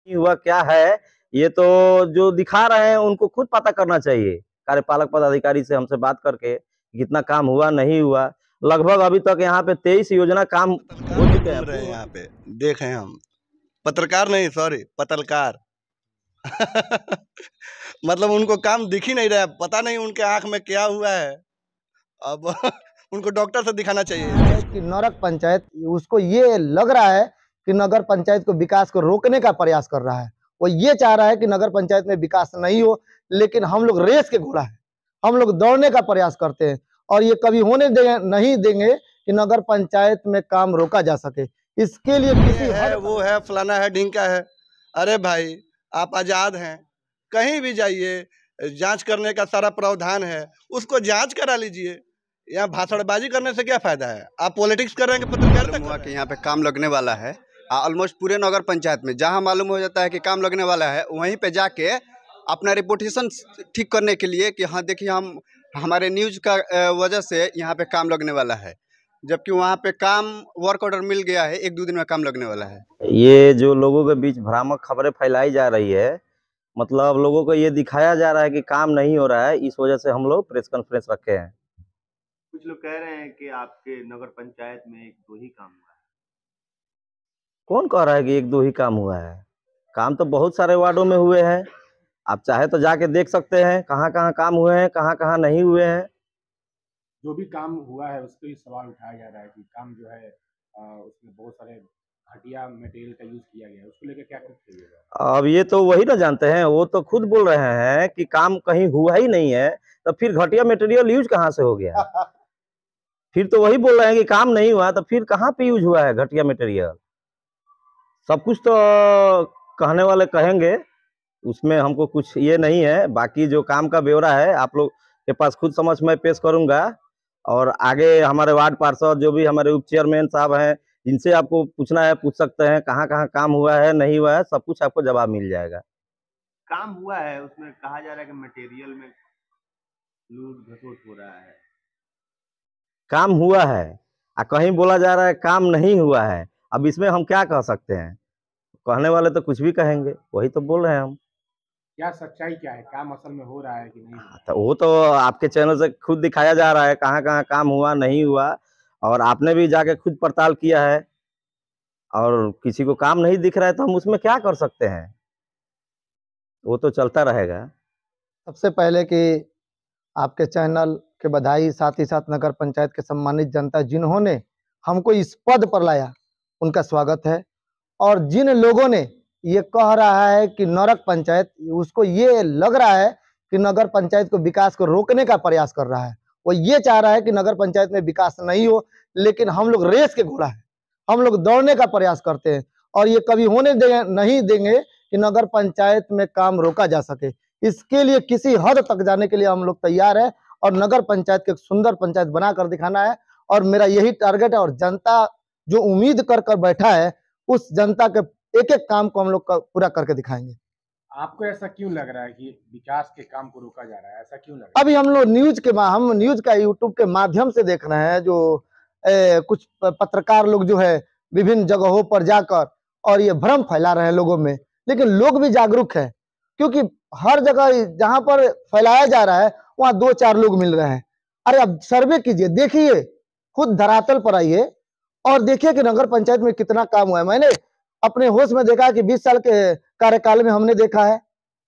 नहीं हुआ क्या है, ये तो जो दिखा रहे हैं उनको खुद पता करना चाहिए। कार्यपालक पदाधिकारी से हमसे बात करके कितना काम हुआ नहीं हुआ। लगभग अभी तक यहाँ पे 23 योजना काम हो चुके हैं। रहे हैं यहाँ पे देखे हम पत्रकार नहीं, सॉरी पत्रकार मतलब उनको काम दिख ही नहीं रहा है, पता नहीं उनके आंख में क्या हुआ है। अब उनको डॉक्टर से दिखाना चाहिए कि नरक पंचायत, उसको ये लग रहा है कि नगर पंचायत को विकास को रोकने का प्रयास कर रहा है। वो ये चाह रहा है कि नगर पंचायत में विकास नहीं हो, लेकिन हम लोग रेस के घोड़ा है, हम लोग दौड़ने का प्रयास करते हैं और ये कभी होने नहीं देंगे कि नगर पंचायत में काम रोका जा सके। इसके लिए किसी है वो है फलाना है ढींका है। अरे भाई आप आजाद हैं, कहीं भी जाइए, जांच करने का सारा प्रावधान है, उसको जांच करा लीजिए। यहाँ भाषणबाजी करने से क्या फायदा है? आप पॉलिटिक्स कर रहे हैं कि पत्रकारिता के यहाँ पे काम लगने वाला है। ऑलमोस्ट पूरे नगर पंचायत में जहाँ मालूम हो जाता है कि काम लगने वाला है, वहीं पे जाके अपना रिपोर्टेशन ठीक करने के लिए कि हाँ देखिए हम हमारे न्यूज़ का वजह से यहाँ पे काम लगने वाला है, जबकि वहाँ पे काम वर्क ऑर्डर मिल गया है, 1-2 दिन में काम लगने वाला है। ये जो लोगों के बीच भ्रामक खबरें फैलाई जा रही है, मतलब लोगों को ये दिखाया जा रहा है कि काम नहीं हो रहा है, इस वजह से हम लोग प्रेस कॉन्फ्रेंस रखे हैं। कुछ लोग कह रहे हैं कि आपके नगर पंचायत में 1-2 ही काम हुआ है। कौन कह रहा है कि 1-2 ही काम हुआ है? काम तो बहुत सारे वार्डों में हुए हैं। आप चाहे तो जाके देख सकते हैं कहाँ कहाँ काम हुए हैं, कहाँ कहाँ नहीं हुए हैं। जो भी काम हुआ है उसको ही सवाल उठाया जा रहा है कि काम जो है उसमें बहुत सारे घटिया मटेरियल का यूज किया गया है, उसको लेकर क्या करिएगा? अब ये तो वही ना जानते हैं, वो तो खुद बोल रहे हैं कि काम कहीं हुआ ही नहीं है, तो फिर घटिया मटेरियल यूज कहाँ से हो गया? फिर तो वही बोल रहे हैं कि काम नहीं हुआ, तो फिर कहाँ पे यूज हुआ है घटिया मटेरियल? सब कुछ तो कहने वाले कहेंगे, उसमें हमको कुछ ये नहीं है। बाकी जो काम का ब्यौरा है आप लोग के पास खुद समझ में पेश करूंगा, और आगे हमारे वार्ड पार्षद जो भी हमारे उप चेयरमैन साहब हैं, जिनसे आपको पूछना है पूछ सकते हैं, कहाँ कहाँ काम हुआ है नहीं हुआ है, सब कुछ आपको जवाब मिल जाएगा। काम हुआ है, उसमें कहा जा रहा है कि मटेरियल में लूट घसोट हो रहा है। काम हुआ है कहीं बोला जा रहा है काम नहीं हुआ है, अब इसमें हम क्या कह सकते हैं? कहने वाले तो कुछ भी कहेंगे, वही तो बोल रहे हैं हम। क्या सच्चाई क्या है, काम असल में हो रहा है कि नहीं? तो वो तो आपके चैनल से खुद दिखाया जा रहा है कहाँ कहाँ काम हुआ नहीं हुआ, और आपने भी जाके खुद पड़ताल किया है, और किसी को काम नहीं दिख रहा है तो हम उसमें क्या कर सकते हैं? वो तो चलता रहेगा। सबसे पहले कि आपके चैनल के बधाई, साथ ही साथ नगर पंचायत के सम्मानित जनता जिन्होंने हमको इस पद पर लाया, उनका स्वागत है। और जिन लोगों ने ये कह रहा है कि नरक पंचायत, उसको ये लग रहा है कि नगर पंचायत को विकास को रोकने का प्रयास कर रहा है। वो ये चाह रहा है कि नगर पंचायत में विकास नहीं हो, लेकिन हम लोग रेस के घोड़ा है, हम लोग दौड़ने का प्रयास करते हैं और ये कभी होने नहीं देंगे कि नगर पंचायत में काम रोका जा सके। इसके लिए किसी हद तक जाने के लिए हम लोग तैयार है और नगर पंचायत को एक सुंदर पंचायत बनाकर दिखाना है। और मेरा यही टारगेट है, और जनता जो उम्मीद कर बैठा है, उस जनता के एक एक काम को हम लोग पूरा करके दिखाएंगे। आपको ऐसा क्यों लग रहा है कि विकास के काम को रोका जा रहा है? ऐसा क्यों लग रहा है? अभी हम लोग न्यूज का यूट्यूब के माध्यम से देख रहे हैं, जो कुछ पत्रकार लोग जो है विभिन्न जगहों पर जाकर और ये भ्रम फैला रहे हैं लोगों में, लेकिन लोग भी जागरूक है, क्योंकि हर जगह जहां पर फैलाया जा रहा है वहां 2-4 लोग मिल रहे हैं। अरे अब सर्वे कीजिए, देखिए, खुद धरातल पर आइए और देखिए कि नगर पंचायत में कितना काम हुआ है। मैंने अपने होश में देखा कि 20 साल के कार्यकाल में हमने देखा है,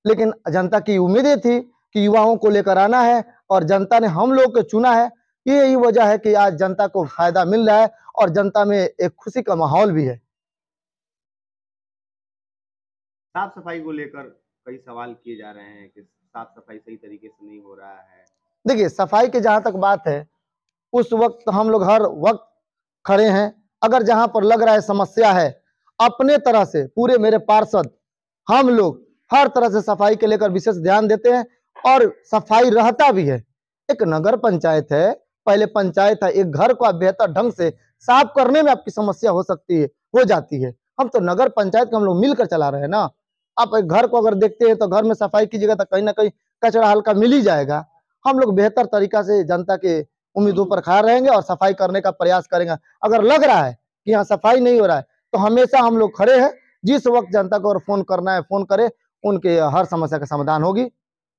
लेकिन जनता की उम्मीदें थी कि युवाओं को लेकर आना है और जनता ने हम लोग को चुना है। यही वजह है कि आज जनता को फायदा मिल रहा है और जनता में एक खुशी का माहौल भी है। साफ सफाई को लेकर कई सवाल किए जा रहे हैं कि साफ सफाई सही तरीके से नहीं हो रहा है। देखिए, सफाई की जहां तक बात है, उस वक्त हम लोग हर वक्त खड़े हैं। अगर जहां पर लग रहा है समस्या है, अपने तरह से पूरे मेरे पार्षद हम लोग हर तरह से सफाई के लेकर विशेष ध्यान देते हैं और सफाई रहता भी है। एक नगर पंचायत है, पहले पंचायत है, एक घर को आप बेहतर ढंग से साफ करने में आपकी समस्या हो सकती है, हो जाती है। हम तो नगर पंचायत को हम लोग मिलकर चला रहे हैं ना। आप एक घर को अगर देखते हैं तो घर में सफाई कीजिएगा तो कहीं ना कहीं कचरा हल्का मिल ही जाएगा। हम लोग बेहतर तरीका से जनता के उम्मीदों पर खड़ा रहेंगे और सफाई करने का प्रयास करेंगे। अगर लग रहा है कि यहाँ सफाई नहीं हो रहा है तो हमेशा हम लोग खड़े हैं जिस वक्त जनता को अगर फोन करना है फोन करे, उनके हर समस्या का समाधान होगी।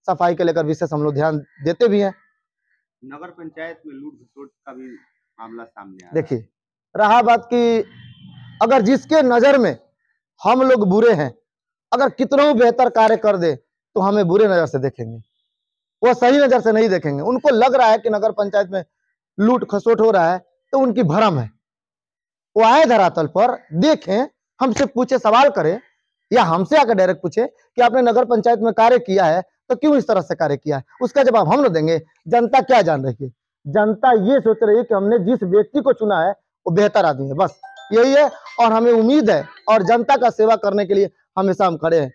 सफाई के लेकर विशेष हम लोग ध्यान देते भी हैं। नगर पंचायत में लूट घसोट का भी मामला सामने आया। देखिए, रहा बात कि अगर जिसके नजर में हम लोग बुरे हैं, अगर कितना बेहतर कार्य कर दे तो हमें बुरे नजर से देखेंगे, वो सही नजर से नहीं देखेंगे। उनको लग रहा है कि नगर पंचायत में लूट खसोट हो रहा है तो उनकी भ्रम है। वो आए धरातल पर, देखें, हमसे पूछे, सवाल करे, या हमसे आकर डायरेक्ट पूछे कि आपने नगर पंचायत में कार्य किया है तो क्यों इस तरह से कार्य किया है, उसका जवाब हम लोग देंगे। जनता क्या जान रही है? जनता ये सोच रही है कि हमने जिस व्यक्ति को चुना है वो बेहतर आदमी है, बस यही है। और हमें उम्मीद है और जनता का सेवा करने के लिए हमेशा हम खड़े हैं।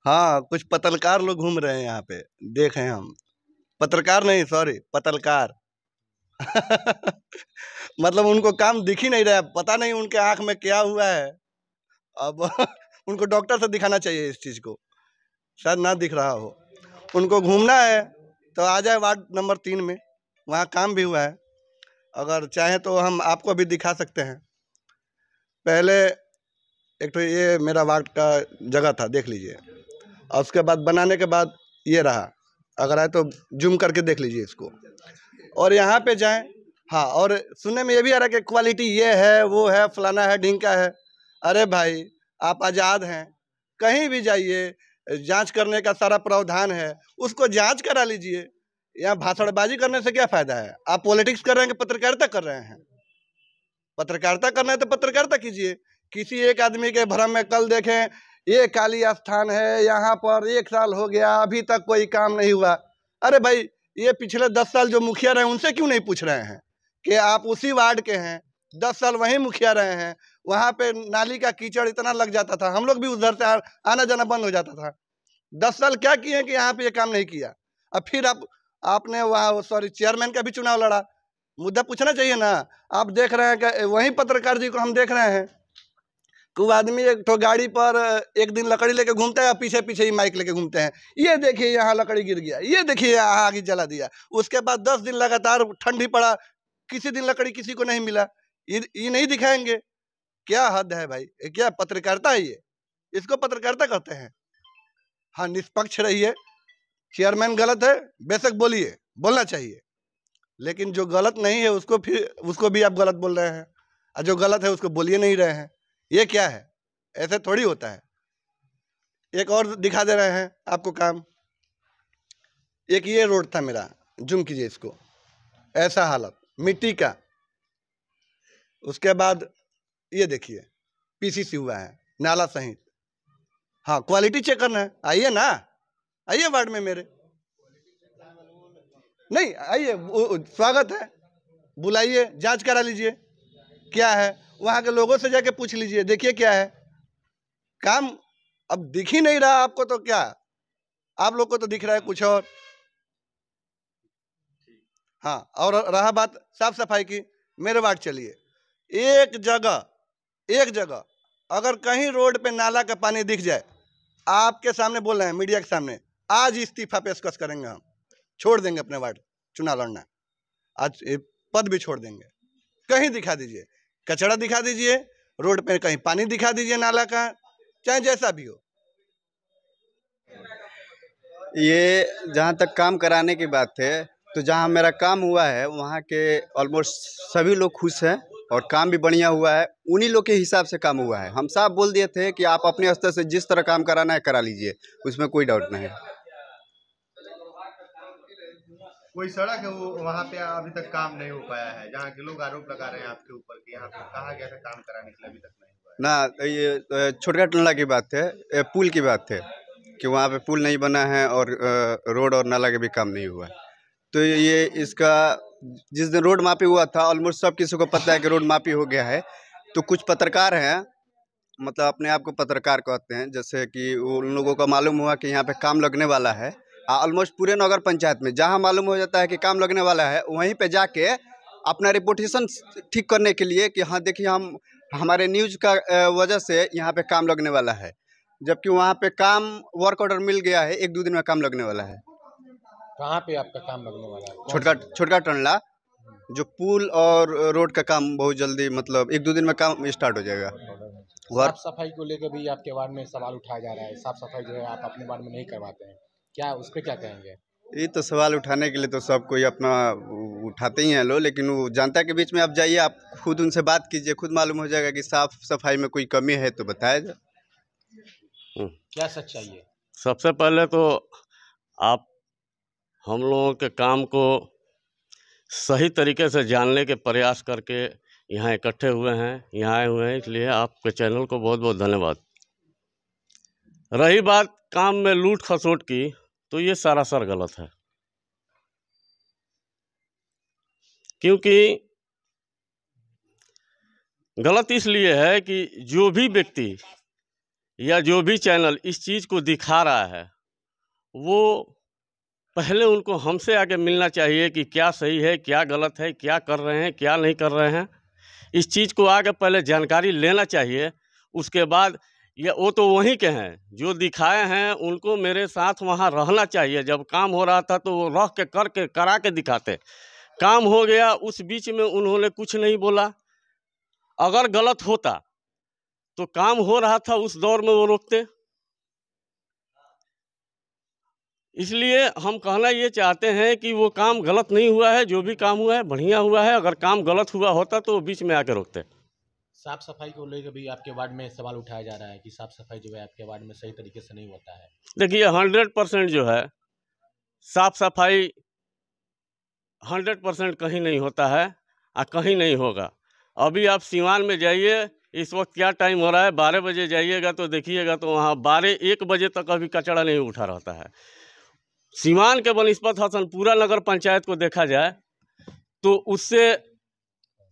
हाँ, कुछ पत्रकार लोग घूम रहे हैं यहाँ पे, देखे हम। पत्रकार नहीं, सॉरी, पत्रकार। मतलब उनको काम दिख ही नहीं रहा है, पता नहीं उनके आंख में क्या हुआ है। अब उनको डॉक्टर से दिखाना चाहिए इस चीज़ को, शायद ना दिख रहा हो। उनको घूमना है तो आ जाए वार्ड नंबर 3 में, वहाँ काम भी हुआ है। अगर चाहें तो हम आपको भी दिखा सकते हैं। पहले एक तो ये मेरा वार्ड का जगह था, देख लीजिए। और उसके बाद बनाने के बाद ये रहा, अगर आए तो जूम करके देख लीजिए इसको। और यहाँ पे जाएं, हाँ, और सुनने में ये भी आ रहा है कि क्वालिटी ये है, वो है, फलाना है, ढिंका है। अरे भाई, आप आज़ाद हैं, कहीं भी जाइए, जांच करने का सारा प्रावधान है, उसको जांच करा लीजिए। यहाँ भाषणबाजी करने से क्या फ़ायदा है? आप पॉलिटिक्स कर रहे हैं कि पत्रकारिता कर रहे हैं? पत्रकारिता करना है तो पत्रकारिता कीजिए। किसी एक आदमी के भ्रम में कल देखें, ये काली स्थान है, यहाँ पर 1 साल हो गया, अभी तक कोई काम नहीं हुआ। अरे भाई, ये पिछले 10 साल जो मुखिया रहे उनसे क्यों नहीं पूछ रहे हैं कि आप उसी वार्ड के हैं, 10 साल वहीं मुखिया रहे हैं, वहाँ पे नाली का कीचड़ इतना लग जाता था, हम लोग भी उधर से आना जाना बंद हो जाता था। 10 साल क्या किए कि यहाँ पे ये काम नहीं किया? अब फिर आपने वहाँ सॉरी चेयरमैन का भी चुनाव लड़ा, मुद्दा पूछना चाहिए ना। आप देख रहे हैं कि वहीं पत्रकार जी को हम देख रहे हैं कि वो आदमी एक तो गाड़ी पर एक दिन लकड़ी लेके घूमता है और पीछे पीछे ही माइक लेके घूमते हैं, ये देखिए यहाँ लकड़ी गिर गया, ये देखिए यहाँ आग जला दिया। उसके बाद 10 दिन लगातार ठंडी पड़ा, किसी दिन लकड़ी किसी को नहीं मिला, ये नहीं दिखाएंगे? क्या हद है भाई, ये क्या पत्रकारिता है? ये इसको पत्रकारिता करते हैं? हाँ, निष्पक्ष रहिए। चेयरमैन गलत है, बेशक बोलिए, बोलना चाहिए, लेकिन जो गलत नहीं है उसको भी आप गलत बोल रहे हैं, और जो गलत है उसको बोलिए नहीं रहे हैं। ये क्या है? ऐसे थोड़ी होता है। एक और दिखा दे रहे हैं आपको काम। एक ये रोड था मेरा, जूम कीजिए इसको, ऐसा हालत मिट्टी का। उसके बाद ये देखिए पीसीसी हुआ है, नाला सहित। हाँ, क्वालिटी चेक करना है, आइए ना, आइए वार्ड में मेरे। नहीं, आइए, स्वागत है, बुलाइए, जांच करा लीजिए क्या है, वहाँ के लोगों से जाके पूछ लीजिए, देखिए क्या है काम। अब दिख ही नहीं रहा आपको तो क्या, आप लोग को तो दिख रहा है कुछ और। हाँ, और रहा बात साफ सफाई की, मेरे वार्ड चलिए, एक जगह अगर कहीं रोड पे नाला का पानी दिख जाए, आपके सामने बोल रहे हैं, मीडिया के सामने, आज इस्तीफा पेशकश करेंगे हम, छोड़ देंगे अपने वार्ड चुनाव लड़ना, आज पद भी छोड़ देंगे। कहीं दिखा दीजिए, कचरा दिखा दीजिए, रोड पे कहीं पानी दिखा दीजिए नाला का, चाहे जैसा भी हो। ये जहाँ तक काम कराने की बात है, तो जहाँ मेरा काम हुआ है वहाँ के ऑलमोस्ट सभी लोग खुश हैं और काम भी बढ़िया हुआ है। उन्हीं लोग के हिसाब से काम हुआ है। हम साफ बोल दिए थे कि आप अपने स्तर से जिस तरह काम कराना है करा लीजिए, उसमें कोई डाउट नहीं है। कोई सड़क है वो वहाँ पे अभी तक काम नहीं हो पाया है, जहाँ के लोग आरोप लगा रहे हैं आपके ऊपर कि यहाँ पे कहा गया था काम कराने के लिए, अभी तक नहीं हुआ है ना। ये छोटका टनला की बात है, पुल की बात है कि वहाँ पे पुल नहीं बना है और रोड और नाला के भी काम नहीं हुआ है। तो ये इसका जिस दिन रोड मापी हुआ था, ऑलमोस्ट सब किसी को पता है कि रोड मापी हो गया है। तो कुछ पत्रकार हैं, मतलब अपने आप को पत्रकार कहते हैं, जैसे कि उन लोगों को मालूम हुआ कि यहाँ पे काम लगने वाला है। ऑलमोस्ट पूरे नगर पंचायत में जहाँ मालूम हो जाता है कि काम लगने वाला है, वहीं पे जाके अपना रिपोर्टेशन ठीक करने के लिए कि हाँ देखिए हम हमारे न्यूज़ का वजह से यहाँ पे काम लगने वाला है, जबकि वहाँ पे काम वर्क ऑर्डर मिल गया है, 1-2 दिन में काम लगने वाला है। कहाँ पे आपका काम लगने वाला है? छोटका टनला, जो पुल और रोड का काम बहुत जल्दी, मतलब 1-2 दिन में काम स्टार्ट हो जाएगा। साफ सफाई को लेकर भी आपके वार्ड में सवाल उठाया जा रहा है, साफ सफाई जो है आप अपने वार्ड में नहीं करवाते हैं, क्या उस पर क्या कहेंगे? ये तो सवाल उठाने के लिए तो सब कोई अपना उठाते ही हैं लोग, लेकिन वो जनता के बीच में आप जाइए, आप खुद उनसे बात कीजिए, खुद मालूम हो जाएगा कि साफ सफाई में कोई कमी है तो बताया जाए। क्या सच्चाई है? सबसे पहले तो आप हम लोगों के काम को सही तरीके से जानने के प्रयास करके यहाँ इकट्ठे हुए हैं, यहाँ आए हुए हैं, इसलिए आपके चैनल को बहुत बहुत धन्यवाद। रही बात काम में लूट खसोट की, तो ये सरासर गलत है, क्योंकि गलत इसलिए है कि जो भी व्यक्ति या जो भी चैनल इस चीज़ को दिखा रहा है, वो पहले उनको हमसे आके मिलना चाहिए कि क्या सही है, क्या गलत है, क्या कर रहे हैं, क्या नहीं कर रहे हैं। इस चीज़ को आगे पहले जानकारी लेना चाहिए। उसके बाद ये वो तो वहीं के हैं जो दिखाए हैं, उनको मेरे साथ वहाँ रहना चाहिए। जब काम हो रहा था तो वो रह के करके करा के दिखाते। काम हो गया, उस बीच में उन्होंने कुछ नहीं बोला। अगर गलत होता तो काम हो रहा था उस दौर में वो रोकते। इसलिए हम कहना ये चाहते हैं कि वो काम गलत नहीं हुआ है, जो भी काम हुआ है बढ़िया हुआ है। अगर काम गलत हुआ होता तो वो बीच में आके रोकते। साफ सफाई को लेकर भी आपके वार्ड में सवाल उठाया जा रहा है कि साफ सफाई जो है आपके वार्ड में सही तरीके से नहीं होता है। देखिए 100% जो है साफ सफाई 100% कहीं नहीं होता है और कहीं नहीं होगा। अभी आप सीवान में जाइए, इस वक्त क्या टाइम हो रहा है, 12 बजे जाइएगा तो देखिएगा तो वहाँ 12-1 बजे तक अभी कचरा नहीं उठा रहता है। सीवान के बनिस्पत हसनपुरा नगर पंचायत को देखा जाए तो उससे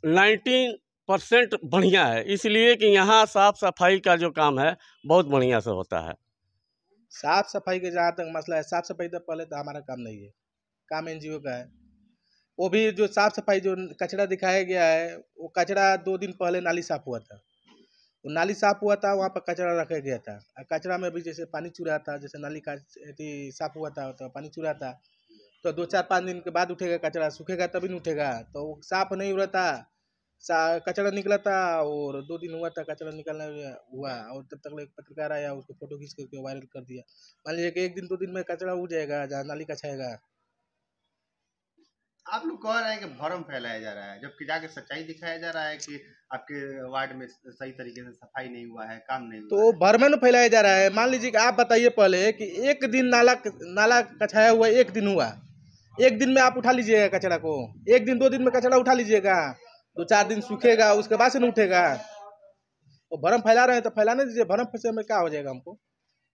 19% बढ़िया है, इसलिए कि यहाँ साफ सफाई का जो काम है बहुत बढ़िया से होता है। साफ सफाई के जहाँ तक मसला है, साफ सफाई तो पहले तो हमारा काम नहीं है, काम एनजीओ का है। वो भी जो साफ सफाई जो कचरा दिखाया गया है, वो कचरा 2 दिन पहले नाली साफ हुआ था। वो नाली साफ हुआ था, वहाँ पर कचरा रखा गया था। कचरा में भी जैसे पानी चूरा था, जैसे नाली का साफ हुआ था तो पानी चूरा था, तो 2-4-5 दिन के बाद उठेगा कचरा, सूखेगा तभी नहीं उठेगा। तो वो साफ नहीं हुआ था, कचरा निकला था और 2 दिन हुआ था कचरा निकलना हुआ, और तब तक एक पत्रकार आया, उसको फोटो खींच करके वायरल कर दिया। मान लीजिए कि 1 दिन 2 दिन में कचरा उठ जाएगा जहाँ नाली का छाएगा। आप लोग कह रहे हैं कि भ्रम फैलाया जा रहा है, जबकि जाके सच्चाई दिखाया जा रहा है कि आपके वार्ड में सही तरीके से सफाई नहीं हुआ है, काम नहीं हुआ तो है। भ्रम फैलाया जा रहा है। मान लीजिए कि आप बताइए पहले कि 1 दिन नाला कछाया हुआ 1 दिन हुआ, 1 दिन में आप उठा लीजिएगा कचरा को, 1 दिन 2 दिन में कचरा उठा लीजिएगा, 2-4 दिन सूखेगा, उसके बाद से नहीं उठेगा। तो भ्रम फैला रहे हैं तो फैलाने दीजिए, भ्रम से में क्या हो जाएगा हमको।